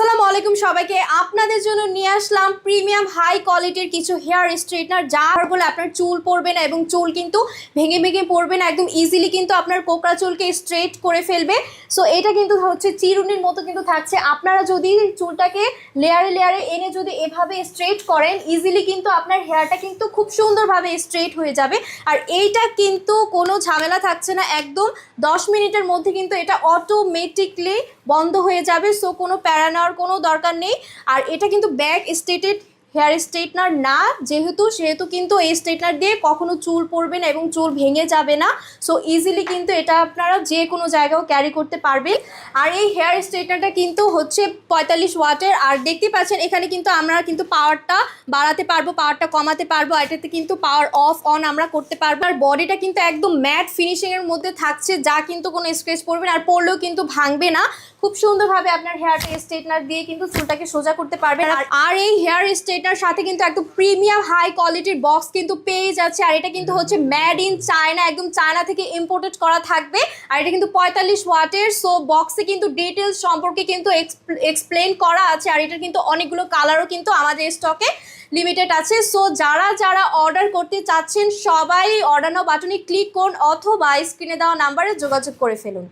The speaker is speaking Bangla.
আসসালামু আলাইকুম সবাইকে। আপনাদের জন্য নিয়ে আসলাম প্রিমিয়াম হাই কোয়ালিটির কিছু হেয়ার স্ট্রেটনার, যার ফলে আপনার চুল পড়বে না এবং চুল কিন্তু ভেঙে ভেঙে পড়বে না, একদম ইজিলি কিন্তু আপনার কোকড়া চুলকে স্ট্রেট করে ফেলবে। সো এটা কিন্তু হচ্ছে চিরুনির মতো কিন্তু থাকছে। আপনারা যদি চুলটাকে লেয়ারে লেয়ারে এনে যদি এভাবে স্ট্রেট করেন, ইজিলি কিন্তু আপনার হেয়ারটা কিন্তু খুব সুন্দরভাবে স্ট্রেট হয়ে যাবে। আর এইটা কিন্তু কোনো ঝামেলা থাকছে না, একদম 10 মিনিটের মধ্যে কিন্তু এটা অটোমেটিকলি বন্ধ হয়ে যাবে। সো কোনো প্যারা নেওয়ার কোনো দরকার নেই। আর এটা কিন্তু ব্যাক স্ট্রেটেড হেয়ার স্ট্রেটনার না, সেহেতু কিন্তু এই স্ট্রেটনার দিয়ে কখনো চুল পড়বে না এবং চুল ভেঙে যাবে না। সো ইজিলি কিন্তু এটা আপনারা যে কোনো জায়গাও ক্যারি করতে পারবেন। আর এই হেয়ার স্ট্রেটনারটা কিন্তু হচ্ছে 45 ওয়াটের। আর দেখতে পাচ্ছেন এখানে কিন্তু আমরা কিন্তু পাওয়ারটা বাড়াতে পারবো, পাওয়ারটা কমাতে পারবো, এটাতে কিন্তু পাওয়ার অফ অন আমরা করতে পারবো। আর বডিটা কিন্তু একদম ম্যাট ফিনিশিংয়ের মধ্যে থাকছে, যা কিন্তু কোনো স্ক্র্যাচ পড়বে না, আর পড়লেও কিন্তু ভাঙবে না। খুব সুন্দরভাবে আপনার হেয়ারটা স্ট্রেটনার দিয়ে কিন্তু চুলটাকে সোজা করতে পারবেন। আর এই হেয়ার স্ট্রেটনার সাথে কিন্তু একদম প্রিমিয়াম হাই কোয়ালিটির বক্স কিন্তু পেয়ে যাচ্ছে। আর এটা কিন্তু হচ্ছে মেড ইন চায়না, একদম চায়না থেকে ইম্পোর্টেড করা থাকবে। আর এটা কিন্তু 45 ওয়াটের। সো বক্সে কিন্তু ডিটেলস সম্পর্কে কিন্তু এক্সপ্লেন করা আছে। আর এটার কিন্তু অনেকগুলো কালারও কিন্তু আমাদের স্টকে লিমিটেড আছে। সো যারা যারা অর্ডার করতে চাচ্ছেন সবাই অর্ডার নাও বাটনে ক্লিক করুন অথবা স্ক্রিনে দেওয়া নাম্বারে যোগাযোগ করে ফেলুন।